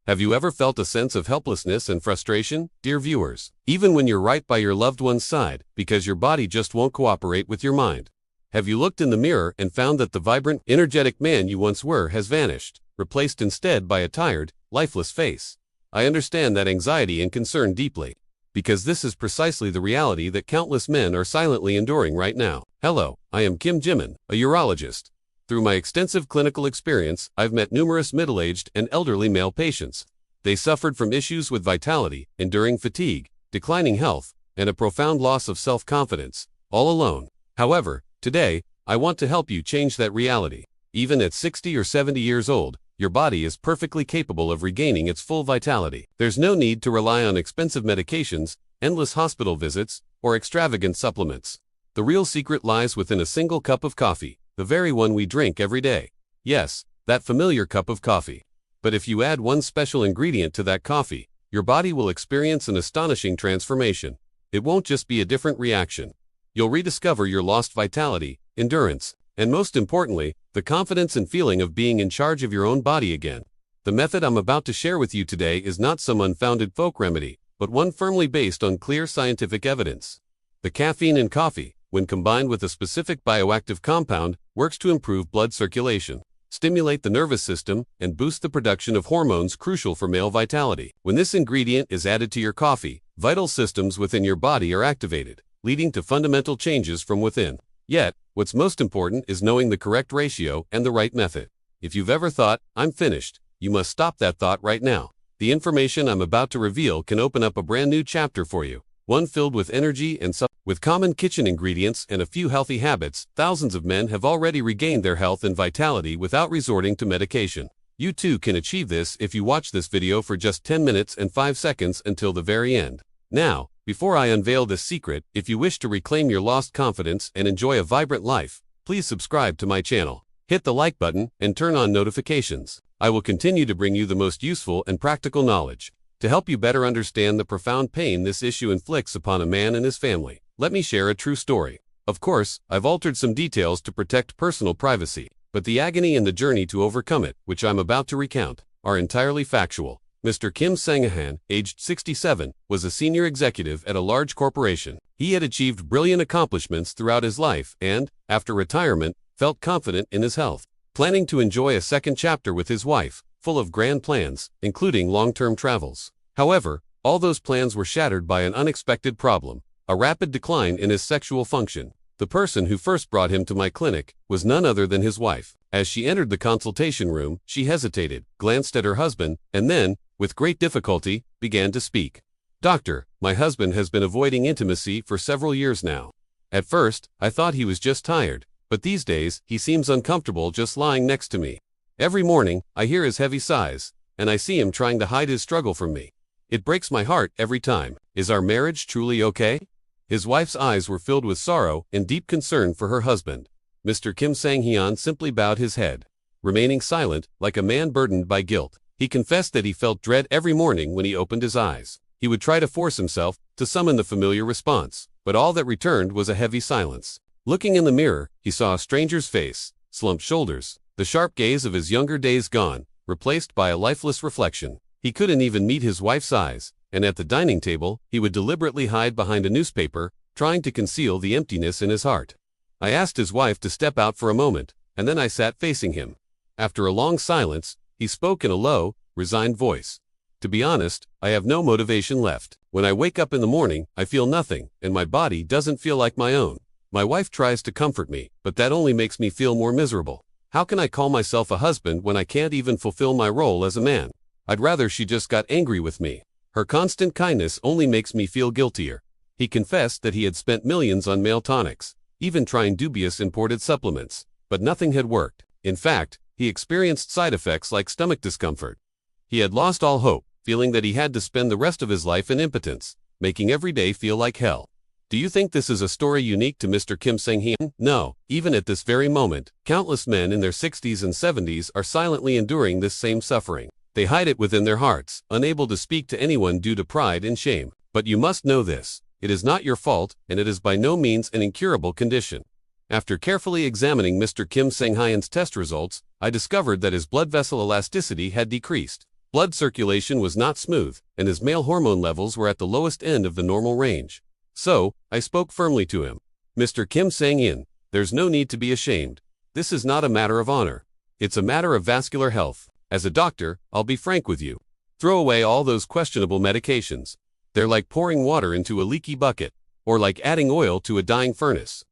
Have you ever felt a sense of helplessness and frustration, dear viewers, even when you're right by your loved one's side, because your body just won't cooperate with your mind? Have you looked in the mirror and found that the vibrant, energetic man you once were has vanished, replaced instead by a tired, lifeless face? I understand that anxiety and concern deeply, because this is precisely the reality that countless men are silently enduring right now. Hello, I am Kim Jimin, a urologist. Through my extensive clinical experience, I've met numerous middle-aged and elderly male patients. They suffered from issues with vitality, enduring fatigue, declining health, and a profound loss of self-confidence, all alone. However, today, I want to help you change that reality. Even at 60 or 70 years old, your body is perfectly capable of regaining its full vitality. There's no need to rely on expensive medications, endless hospital visits, or extravagant supplements. The real secret lies within a single cup of coffee, the very one we drink every day. Yes, that familiar cup of coffee. But if you add one special ingredient to that coffee, your body will experience an astonishing transformation. It won't just be a different reaction. You'll rediscover your lost vitality, endurance, and most importantly, the confidence and feeling of being in charge of your own body again. The method I'm about to share with you today is not some unfounded folk remedy, but one firmly based on clear scientific evidence. The caffeine in coffee, when combined with a specific bioactive compound, works to improve blood circulation, stimulate the nervous system, and boost the production of hormones crucial for male vitality. When this ingredient is added to your coffee, vital systems within your body are activated, leading to fundamental changes from within. Yet, what's most important is knowing the correct ratio and the right method. If you've ever thought, "I'm finished," you must stop that thought right now. The information I'm about to reveal can open up a brand new chapter for you, one filled with energy and with common kitchen ingredients and a few healthy habits. Thousands of men have already regained their health and vitality without resorting to medication. You too can achieve this if you watch this video for just 10 minutes and 5 seconds until the very end. Now, before I unveil this secret, if you wish to reclaim your lost confidence and enjoy a vibrant life, please subscribe to my channel. Hit the like button and turn on notifications. I will continue to bring you the most useful and practical knowledge to help you better understand the profound pain this issue inflicts upon a man and his family. Let me share a true story. Of course, I've altered some details to protect personal privacy, but the agony and the journey to overcome it, which I'm about to recount, are entirely factual. Mr. Kim Sang-han, aged 67, was a senior executive at a large corporation. He had achieved brilliant accomplishments throughout his life and, after retirement, felt confident in his health, planning to enjoy a second chapter with his wife, full of grand plans, including long-term travels. However, all those plans were shattered by an unexpected problem: a rapid decline in his sexual function. The person who first brought him to my clinic was none other than his wife. As she entered the consultation room, she hesitated, glanced at her husband, and then, with great difficulty, began to speak. "Doctor, my husband has been avoiding intimacy for several years now. At first, I thought he was just tired, but these days, he seems uncomfortable just lying next to me. Every morning, I hear his heavy sighs, and I see him trying to hide his struggle from me. It breaks my heart every time. Is our marriage truly okay?" His wife's eyes were filled with sorrow and deep concern for her husband. Mr. Kim Sang-hyun simply bowed his head, remaining silent, like a man burdened by guilt. He confessed that he felt dread every morning when he opened his eyes. He would try to force himself to summon the familiar response, but all that returned was a heavy silence. Looking in the mirror, he saw a stranger's face, slumped shoulders, the sharp gaze of his younger days gone, replaced by a lifeless reflection. He couldn't even meet his wife's eyes, and at the dining table, he would deliberately hide behind a newspaper, trying to conceal the emptiness in his heart. I asked his wife to step out for a moment, and then I sat facing him. After a long silence, he spoke in a low, resigned voice. "To be honest, I have no motivation left. When I wake up in the morning, I feel nothing, and my body doesn't feel like my own. My wife tries to comfort me, but that only makes me feel more miserable. How can I call myself a husband when I can't even fulfill my role as a man? I'd rather she just got angry with me. Her constant kindness only makes me feel guiltier." He confessed that he had spent millions on male tonics, even trying dubious imported supplements, but nothing had worked. In fact, he experienced side effects like stomach discomfort. He had lost all hope, feeling that he had to spend the rest of his life in impotence, making every day feel like hell. Do you think this is a story unique to Mr. Kim Sang-hyun? No, even at this very moment, countless men in their 60s and 70s are silently enduring this same suffering. They hide it within their hearts, unable to speak to anyone due to pride and shame. But you must know this: it is not your fault, and it is by no means an incurable condition. After carefully examining Mr. Kim Sang-hyun's test results, I discovered that his blood vessel elasticity had decreased. Blood circulation was not smooth, and his male hormone levels were at the lowest end of the normal range. So, I spoke firmly to him. Mr. Kim Sang-in, there's no need to be ashamed. This is not a matter of honor. It's a matter of vascular health. As a doctor, I'll be frank with you. Throw away all those questionable medications. They're like pouring water into a leaky bucket, or like adding oil to a dying furnace.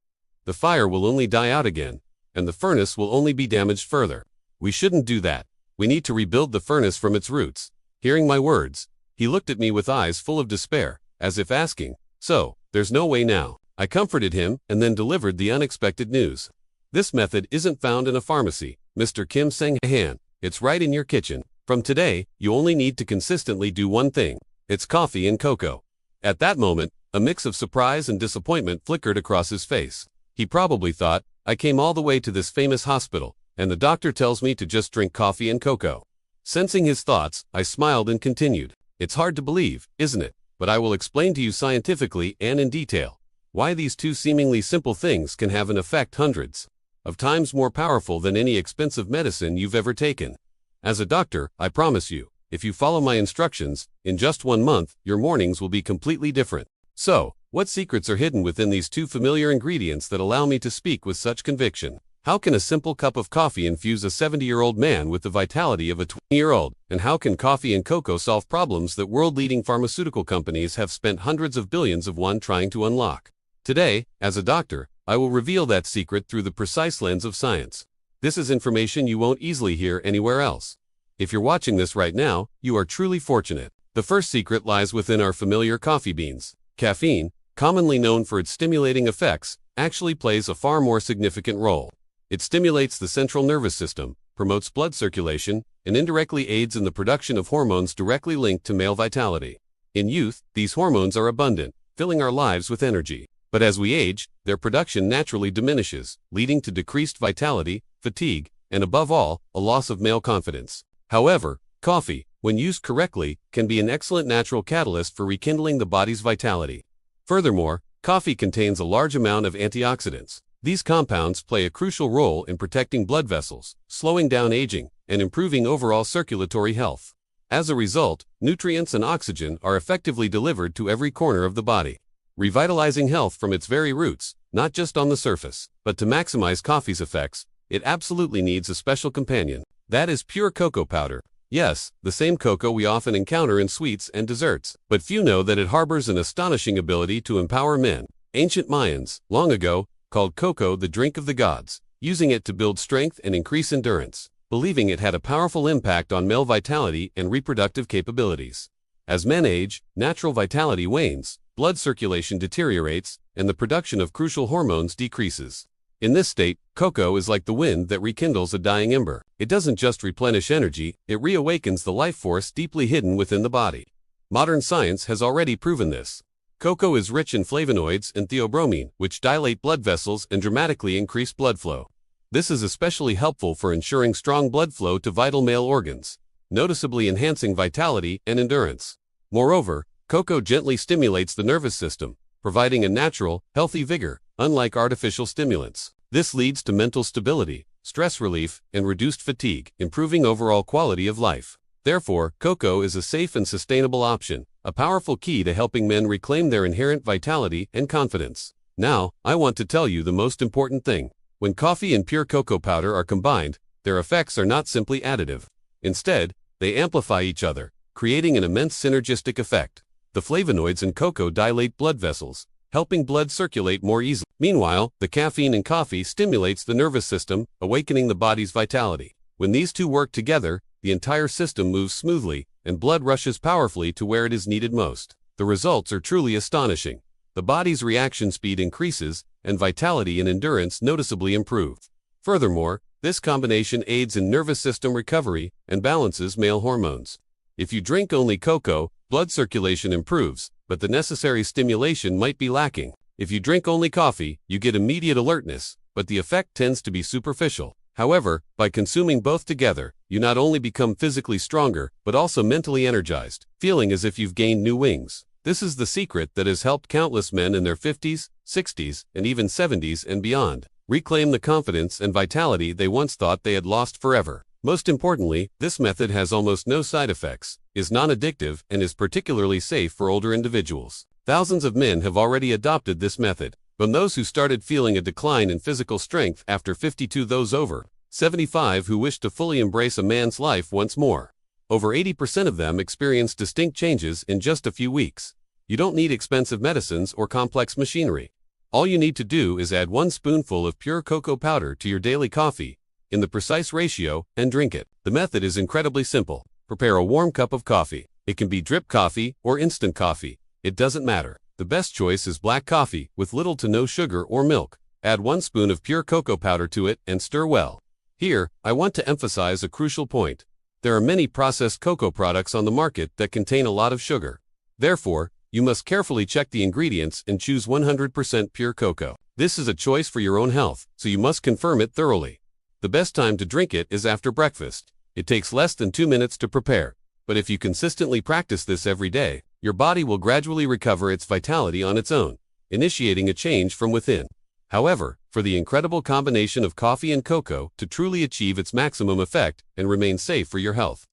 The fire will only die out again, and the furnace will only be damaged further. We shouldn't do that. We need to rebuild the furnace from its roots. Hearing my words, he looked at me with eyes full of despair, as if asking, "So, there's no way now?" I comforted him and then delivered the unexpected news. This method isn't found in a pharmacy, Mr. Kim Sang-han. It's right in your kitchen. From today, you only need to consistently do one thing. It's coffee and cocoa. At that moment, a mix of surprise and disappointment flickered across his face. He probably thought, I came all the way to this famous hospital, and the doctor tells me to just drink coffee and cocoa. Sensing his thoughts, I smiled and continued. It's hard to believe, isn't it? But I will explain to you scientifically and in detail why these two seemingly simple things can have an effect hundreds of times more powerful than any expensive medicine you've ever taken. As a doctor, I promise you, if you follow my instructions, in just 1 month, your mornings will be completely different. So, what secrets are hidden within these two familiar ingredients that allow me to speak with such conviction? How can a simple cup of coffee infuse a 70-year-old man with the vitality of a 20-year-old? And how can coffee and cocoa solve problems that world-leading pharmaceutical companies have spent hundreds of billions of won trying to unlock? Today, as a doctor, I will reveal that secret through the precise lens of science. This is information you won't easily hear anywhere else. If you're watching this right now, you are truly fortunate. The first secret lies within our familiar coffee beans. Caffeine, commonly known for its stimulating effects, actually plays a far more significant role. It stimulates the central nervous system, promotes blood circulation, and indirectly aids in the production of hormones directly linked to male vitality. In youth, these hormones are abundant, filling our lives with energy. But as we age, their production naturally diminishes, leading to decreased vitality, fatigue, and above all, a loss of male confidence. However, coffee, when used correctly, can be an excellent natural catalyst for rekindling the body's vitality. Furthermore, coffee contains a large amount of antioxidants. These compounds play a crucial role in protecting blood vessels, slowing down aging, and improving overall circulatory health. As a result, nutrients and oxygen are effectively delivered to every corner of the body, revitalizing health from its very roots, not just on the surface. But to maximize coffee's effects, it absolutely needs a special companion. That is pure cocoa powder. Yes, the same cocoa we often encounter in sweets and desserts. But few know that it harbors an astonishing ability to empower men. Ancient Mayans, long ago, called cocoa the drink of the gods, using it to build strength and increase endurance, believing it had a powerful impact on male vitality and reproductive capabilities. As men age, natural vitality wanes, blood circulation deteriorates, and the production of crucial hormones decreases. In this state, cocoa is like the wind that rekindles a dying ember. It doesn't just replenish energy, it reawakens the life force deeply hidden within the body. Modern science has already proven this. Cocoa is rich in flavonoids and theobromine, which dilate blood vessels and dramatically increase blood flow. This is especially helpful for ensuring strong blood flow to vital male organs, noticeably enhancing vitality and endurance. Moreover, cocoa gently stimulates the nervous system, providing a natural, healthy vigor, unlike artificial stimulants. This leads to mental stability, stress relief, and reduced fatigue, improving overall quality of life. Therefore, cocoa is a safe and sustainable option, a powerful key to helping men reclaim their inherent vitality and confidence. Now, I want to tell you the most important thing. When coffee and pure cocoa powder are combined, their effects are not simply additive. Instead, they amplify each other, creating an immense synergistic effect. The flavonoids in cocoa dilate blood vessels, helping blood circulate more easily. Meanwhile, the caffeine in coffee stimulates the nervous system, awakening the body's vitality. When these two work together, the entire system moves smoothly, and blood rushes powerfully to where it is needed most. The results are truly astonishing. The body's reaction speed increases, and vitality and endurance noticeably improve. Furthermore, this combination aids in nervous system recovery and balances male hormones. If you drink only cocoa, blood circulation improves, but the necessary stimulation might be lacking. If you drink only coffee, you get immediate alertness, but the effect tends to be superficial. However, by consuming both together, you not only become physically stronger, but also mentally energized, feeling as if you've gained new wings. This is the secret that has helped countless men in their 50s, 60s, and even 70s and beyond reclaim the confidence and vitality they once thought they had lost forever. Most importantly, this method has almost no side effects, is non-addictive, and is particularly safe for older individuals. Thousands of men have already adopted this method. From those who started feeling a decline in physical strength after 50 to those over 75 who wish to fully embrace a man's life once more. Over 80% of them experience distinct changes in just a few weeks. You don't need expensive medicines or complex machinery. All you need to do is add 1 spoonful of pure cocoa powder to your daily coffee, in the precise ratio, and drink it. The method is incredibly simple. Prepare a warm cup of coffee. It can be drip coffee or instant coffee. It doesn't matter. The best choice is black coffee with little to no sugar or milk. Add 1 spoon of pure cocoa powder to it and stir well. Here, I want to emphasize a crucial point. There are many processed cocoa products on the market that contain a lot of sugar. Therefore, you must carefully check the ingredients and choose 100% pure cocoa. This is a choice for your own health, so you must confirm it thoroughly. The best time to drink it is after breakfast. It takes less than 2 minutes to prepare, but if you consistently practice this every day, your body will gradually recover its vitality on its own, initiating a change from within. However, for the incredible combination of coffee and cocoa to truly achieve its maximum effect and remain safe for your health,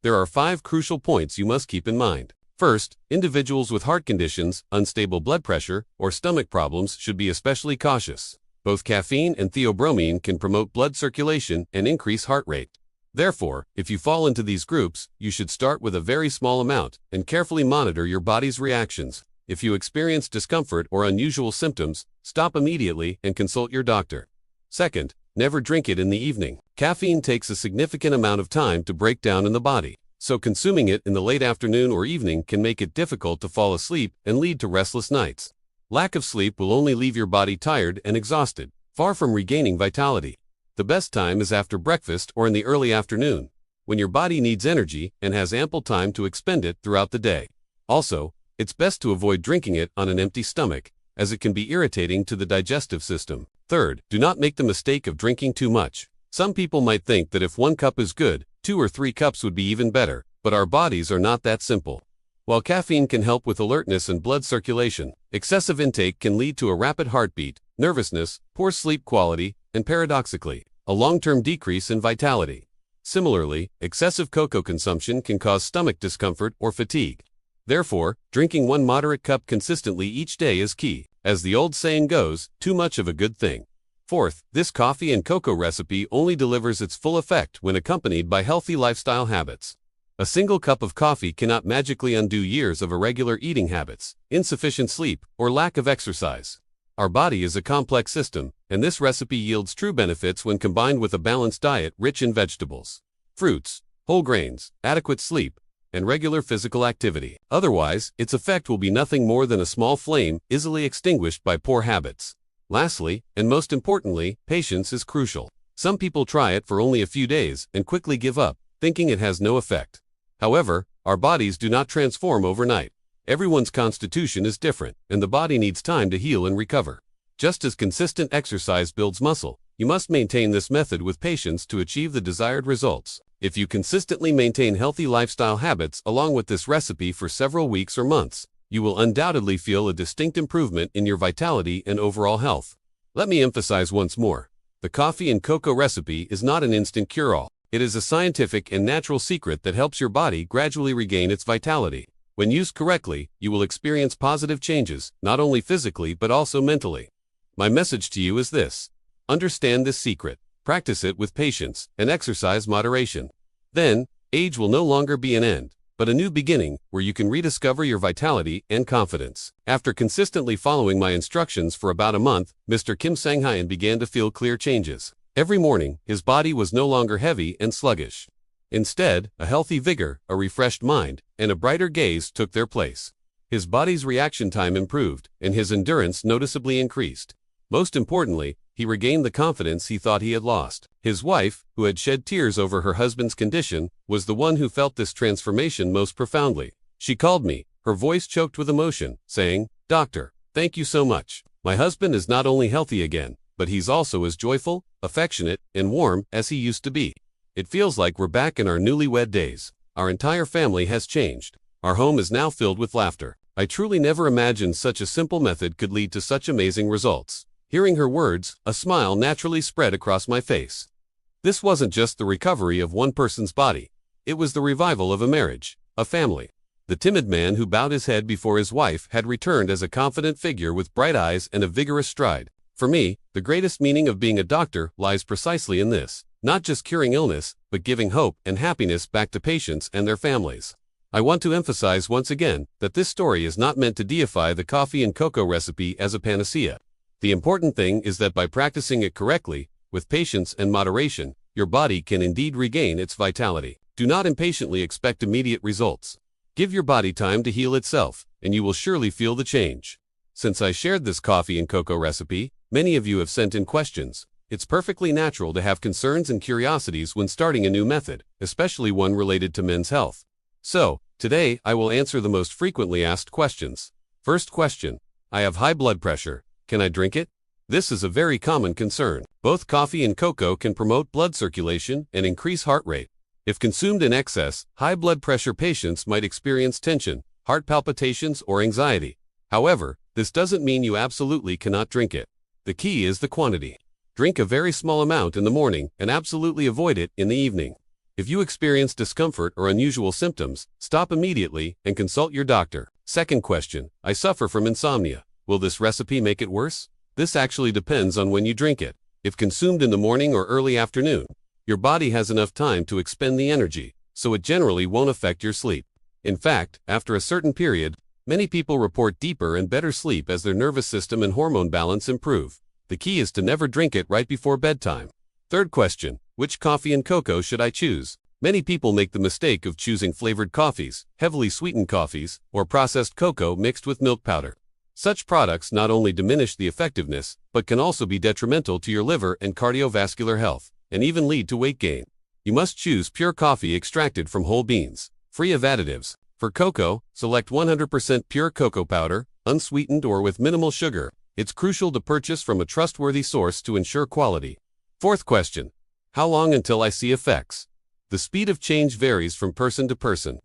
there are 5 crucial points you must keep in mind. First, individuals with heart conditions, unstable blood pressure, or stomach problems should be especially cautious. Both caffeine and theobromine can promote blood circulation and increase heart rate. Therefore, if you fall into these groups, you should start with a very small amount and carefully monitor your body's reactions. If you experience discomfort or unusual symptoms, stop immediately and consult your doctor. Second, never drink it in the evening. Caffeine takes a significant amount of time to break down in the body, so consuming it in the late afternoon or evening can make it difficult to fall asleep and lead to restless nights. Lack of sleep will only leave your body tired and exhausted, far from regaining vitality. The best time is after breakfast or in the early afternoon, when your body needs energy and has ample time to expend it throughout the day. Also, it's best to avoid drinking it on an empty stomach, as it can be irritating to the digestive system. Third, do not make the mistake of drinking too much. Some people might think that if 1 cup is good, 2 or 3 cups would be even better, but our bodies are not that simple. While caffeine can help with alertness and blood circulation, excessive intake can lead to a rapid heartbeat, nervousness, poor sleep quality, and paradoxically, a long-term decrease in vitality. Similarly, excessive cocoa consumption can cause stomach discomfort or fatigue. Therefore, drinking 1 moderate cup consistently each day is key. As the old saying goes, too much of a good thing. Fourth, this coffee and cocoa recipe only delivers its full effect when accompanied by healthy lifestyle habits. A single cup of coffee cannot magically undo years of irregular eating habits, insufficient sleep, or lack of exercise. Our body is a complex system, and this recipe yields true benefits when combined with a balanced diet rich in vegetables, fruits, whole grains, adequate sleep, and regular physical activity. Otherwise, its effect will be nothing more than a small flame easily extinguished by poor habits. Lastly, and most importantly, patience is crucial. Some people try it for only a few days and quickly give up, thinking it has no effect. However, our bodies do not transform overnight. Everyone's constitution is different, and the body needs time to heal and recover. Just as consistent exercise builds muscle, you must maintain this method with patience to achieve the desired results. If you consistently maintain healthy lifestyle habits along with this recipe for several weeks or months, you will undoubtedly feel a distinct improvement in your vitality and overall health. Let me emphasize once more, the coffee and cocoa recipe is not an instant cure-all. It is a scientific and natural secret that helps your body gradually regain its vitality. When used correctly, you will experience positive changes, not only physically but also mentally. My message to you is this: understand this secret, practice it with patience, and exercise moderation. Then, age will no longer be an end, but a new beginning where you can rediscover your vitality and confidence. After consistently following my instructions for about a month, Mr. Kim Sang-hyun began to feel clear changes. Every morning, his body was no longer heavy and sluggish. Instead, a healthy vigor, a refreshed mind, and a brighter gaze took their place. His body's reaction time improved, and his endurance noticeably increased. Most importantly, he regained the confidence he thought he had lost. His wife, who had shed tears over her husband's condition, was the one who felt this transformation most profoundly. She called me, her voice choked with emotion, saying, "Doctor, thank you so much. My husband is not only healthy again, but he's also as joyful, affectionate, and warm as he used to be. It feels like we're back in our newlywed days. Our entire family has changed. Our home is now filled with laughter." I truly never imagined such a simple method could lead to such amazing results. Hearing her words, a smile naturally spread across my face. This wasn't just the recovery of one person's body. It was the revival of a marriage, a family. The timid man who bowed his head before his wife had returned as a confident figure with bright eyes and a vigorous stride. For me, the greatest meaning of being a doctor lies precisely in this, not just curing illness, but giving hope and happiness back to patients and their families. I want to emphasize once again that this story is not meant to deify the coffee and cocoa recipe as a panacea. The important thing is that by practicing it correctly, with patience and moderation, your body can indeed regain its vitality. Do not impatiently expect immediate results. Give your body time to heal itself, and you will surely feel the change. Since I shared this coffee and cocoa recipe, many of you have sent in questions. It's perfectly natural to have concerns and curiosities when starting a new method, especially one related to men's health. So, today I will answer the most frequently asked questions. First question: I have high blood pressure. Can I drink it? This is a very common concern. Both coffee and cocoa can promote blood circulation and increase heart rate. If consumed in excess, high blood pressure patients might experience tension, heart palpitations, or anxiety. However, this doesn't mean you absolutely cannot drink it. The key is the quantity. Drink a very small amount in the morning and absolutely avoid it in the evening. If you experience discomfort or unusual symptoms, stop immediately and consult your doctor. Second question: I suffer from insomnia. Will this recipe make it worse? This actually depends on when you drink it. If consumed in the morning or early afternoon, your body has enough time to expend the energy, so it generally won't affect your sleep. In fact, after a certain period, many people report deeper and better sleep as their nervous system and hormone balance improve. The key is to never drink it right before bedtime. Third question: which coffee and cocoa should I choose? Many people make the mistake of choosing flavored coffees, heavily sweetened coffees, or processed cocoa mixed with milk powder. Such products not only diminish the effectiveness, but can also be detrimental to your liver and cardiovascular health, and even lead to weight gain. You must choose pure coffee extracted from whole beans, free of additives. For cocoa, select 100% pure cocoa powder, unsweetened or with minimal sugar. It's crucial to purchase from a trustworthy source to ensure quality. Fourth question: how long until I see effects? The speed of change varies from person to person.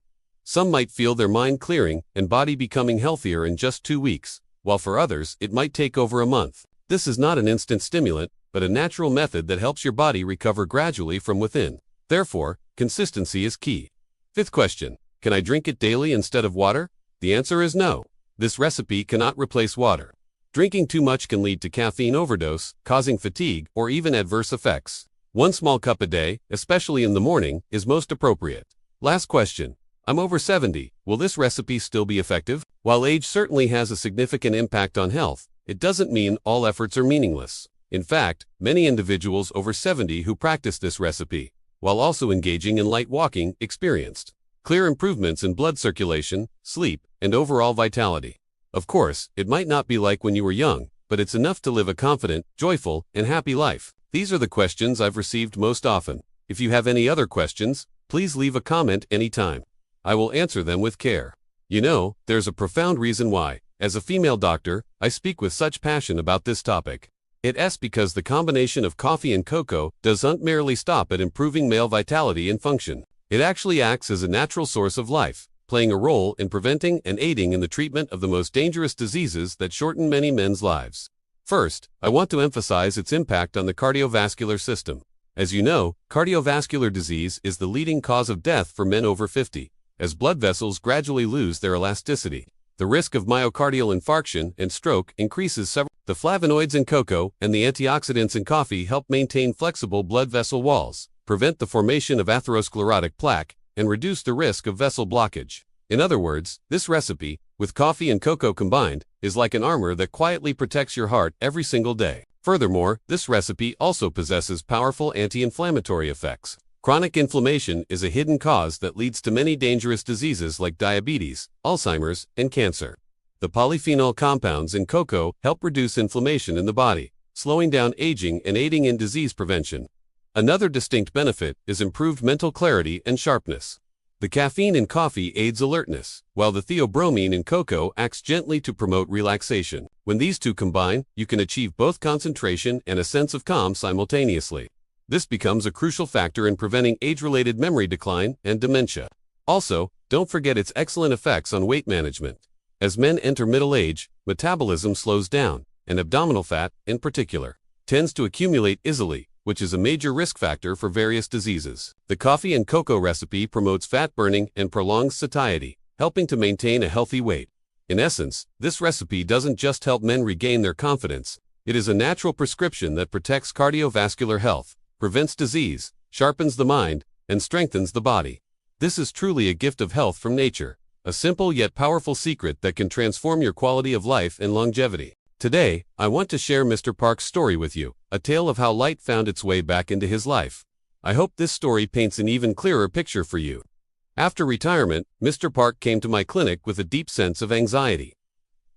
Some might feel their mind clearing and body becoming healthier in just 2 weeks, while for others it might take over a month. This is not an instant stimulant, but a natural method that helps your body recover gradually from within. Therefore, consistency is key. Fifth question: can I drink it daily instead of water? The answer is no. This recipe cannot replace water. Drinking too much can lead to caffeine overdose, causing fatigue or even adverse effects. 1 small cup a day, especially in the morning, is most appropriate. Last question: I'm over 70. Will this recipe still be effective? While age certainly has a significant impact on health, it doesn't mean all efforts are meaningless. In fact, many individuals over 70 who practice this recipe, while also engaging in light walking, experienced clear improvements in blood circulation, sleep, and overall vitality. Of course, it might not be like when you were young, but it's enough to live a confident, joyful, and happy life. These are the questions I've received most often. If you have any other questions, please leave a comment anytime. I will answer them with care. You know, there's a profound reason why, as a female doctor, I speak with such passion about this topic. It's because the combination of coffee and cocoa doesn't merely stop at improving male vitality and function. It actually acts as a natural source of life, playing a role in preventing and aiding in the treatment of the most dangerous diseases that shorten many men's lives. First, I want to emphasize its impact on the cardiovascular system. As you know, cardiovascular disease is the leading cause of death for men over 50, as blood vessels gradually lose their elasticity. The risk of myocardial infarction and stroke increases several. The flavonoids in cocoa and the antioxidants in coffee help maintain flexible blood vessel walls, prevent the formation of atherosclerotic plaque, and reduce the risk of vessel blockage. In other words, this recipe, with coffee and cocoa combined, is like an armor that quietly protects your heart every single day. Furthermore, this recipe also possesses powerful anti-inflammatory effects. Chronic inflammation is a hidden cause that leads to many dangerous diseases like diabetes, Alzheimer's, and cancer. The polyphenol compounds in cocoa help reduce inflammation in the body, slowing down aging and aiding in disease prevention. Another distinct benefit is improved mental clarity and sharpness. The caffeine in coffee aids alertness, while the theobromine in cocoa acts gently to promote relaxation. When these two combine, you can achieve both concentration and a sense of calm simultaneously. This becomes a crucial factor in preventing age-related memory decline and dementia. Also, don't forget its excellent effects on weight management. As men enter middle age, metabolism slows down, and abdominal fat, in particular, tends to accumulate easily, which is a major risk factor for various diseases. The coffee and cocoa recipe promotes fat burning and prolongs satiety, helping to maintain a healthy weight. In essence, this recipe doesn't just help men regain their confidence, it is a natural prescription that protects cardiovascular health, prevents disease, sharpens the mind, and strengthens the body. This is truly a gift of health from nature, a simple yet powerful secret that can transform your quality of life and longevity. Today, I want to share Mr. Park's story with you, a tale of how light found its way back into his life. I hope this story paints an even clearer picture for you. After retirement, Mr. Park came to my clinic with a deep sense of anxiety.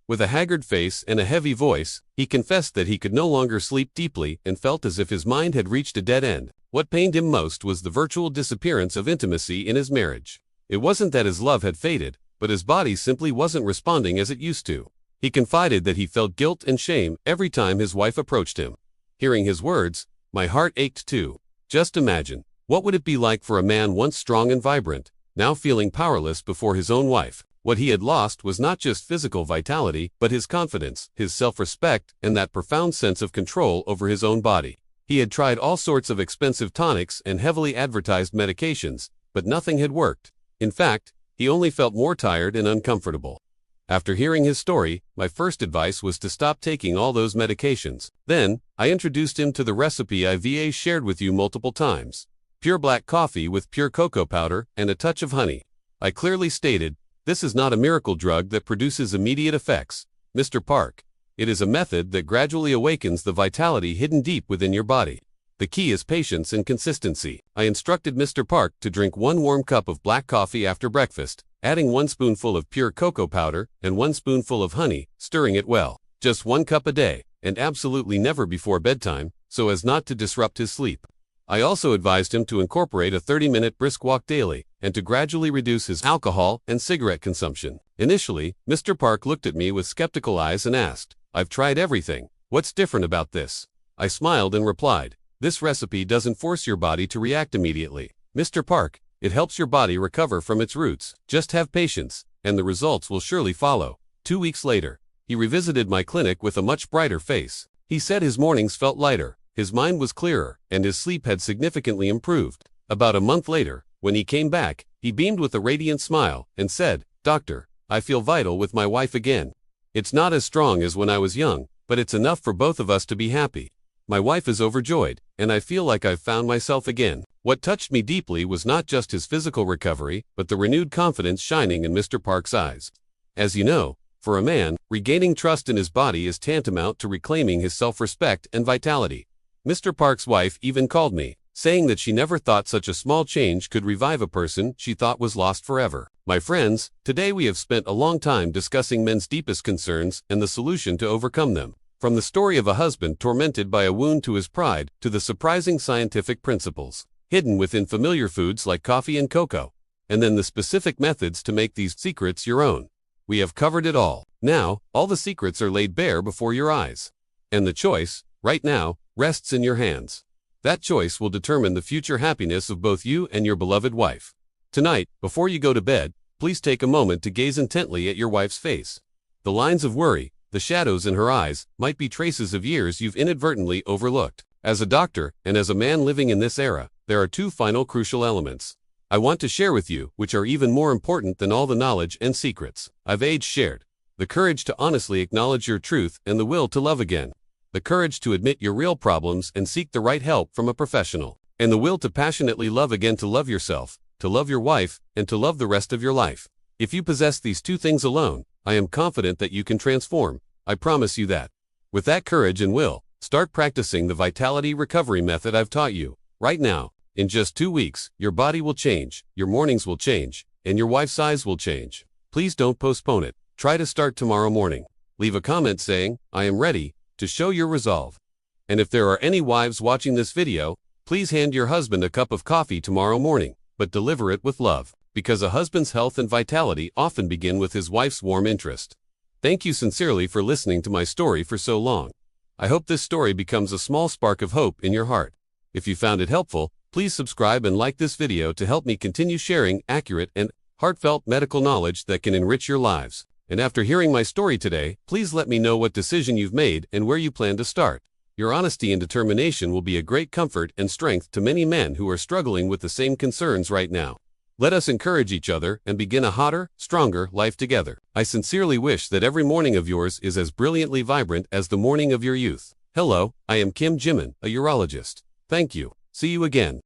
With a haggard face and a heavy voice, he confessed that he could no longer sleep deeply and felt as if his mind had reached a dead end. What pained him most was the virtual disappearance of intimacy in his marriage. It wasn't that his love had faded, but his body simply wasn't responding as it used to. He confided that he felt guilt and shame every time his wife approached him. Hearing his words, my heart ached too. Just imagine, what would it be like for a man once strong and vibrant, now feeling powerless before his own wife? What he had lost was not just physical vitality, but his confidence, his self-respect, and that profound sense of control over his own body. He had tried all sorts of expensive tonics and heavily advertised medications, but nothing had worked. In fact, he only felt more tired and uncomfortable. After hearing his story, my first advice was to stop taking all those medications. Then, I introduced him to the recipe I've shared with you multiple times. Pure black coffee with pure cocoa powder and a touch of honey. I clearly stated, this is not a miracle drug that produces immediate effects, Mr. Park. It is a method that gradually awakens the vitality hidden deep within your body. The key is patience and consistency. I instructed Mr. Park to drink 1 warm cup of black coffee after breakfast, adding 1 spoonful of pure cocoa powder and 1 spoonful of honey, stirring it well. Just 1 cup a day, and absolutely never before bedtime, so as not to disrupt his sleep. I also advised him to incorporate a 30-minute brisk walk daily, and to gradually reduce his alcohol and cigarette consumption. Initially, Mr. Park looked at me with skeptical eyes and asked, I've tried everything. What's different about this? I smiled and replied, this recipe doesn't force your body to react immediately. Mr. Park, it helps your body recover from its roots. Just have patience, and the results will surely follow. 2 weeks later, he revisited my clinic with a much brighter face. He said his mornings felt lighter, his mind was clearer, and his sleep had significantly improved. About a month later, when he came back, he beamed with a radiant smile and said, Doctor, I feel vital with my wife again. It's not as strong as when I was young, but it's enough for both of us to be happy. My wife is overjoyed, and I feel like I've found myself again. What touched me deeply was not just his physical recovery, but the renewed confidence shining in Mr. Park's eyes. As you know, for a man, regaining trust in his body is tantamount to reclaiming his self-respect and vitality. Mr. Park's wife even called me, saying that she never thought such a small change could revive a person she thought was lost forever. My friends, today we have spent a long time discussing men's deepest concerns and the solution to overcome them. From the story of a husband tormented by a wound to his pride, to the surprising scientific principles hidden within familiar foods like coffee and cocoa, and then the specific methods to make these secrets your own. We have covered it all. Now, all the secrets are laid bare before your eyes. And the choice, right now, rests in your hands. That choice will determine the future happiness of both you and your beloved wife. Tonight, before you go to bed, please take a moment to gaze intently at your wife's face. The lines of worry, the shadows in her eyes, might be traces of years you've inadvertently overlooked. As a doctor, and as a man living in this era, there are 2 final crucial elements I want to share with you, which are even more important than all the knowledge and secrets I've shared. The courage to honestly acknowledge your truth and the will to love again. The courage to admit your real problems and seek the right help from a professional. And the will to passionately love again, to love yourself, to love your wife, and to love the rest of your life. If you possess these 2 things alone, I am confident that you can transform. I promise you that. With that courage and will, start practicing the vitality recovery method I've taught you. Right now, in just 2 weeks, your body will change, your mornings will change, and your wife's eyes will change. Please don't postpone it. Try to start tomorrow morning. Leave a comment saying, I am ready, to show your resolve. And if there are any wives watching this video, please hand your husband a cup of coffee tomorrow morning, but deliver it with love, because a husband's health and vitality often begin with his wife's warm interest. Thank you sincerely for listening to my story for so long. I hope this story becomes a small spark of hope in your heart. If you found it helpful, please subscribe and like this video to help me continue sharing accurate and heartfelt medical knowledge that can enrich your lives. And after hearing my story today, please let me know what decision you've made and where you plan to start. Your honesty and determination will be a great comfort and strength to many men who are struggling with the same concerns right now. Let us encourage each other and begin a hotter, stronger life together. I sincerely wish that every morning of yours is as brilliantly vibrant as the morning of your youth. Hello, I am Kim Jimin, a urologist. Thank you. See you again.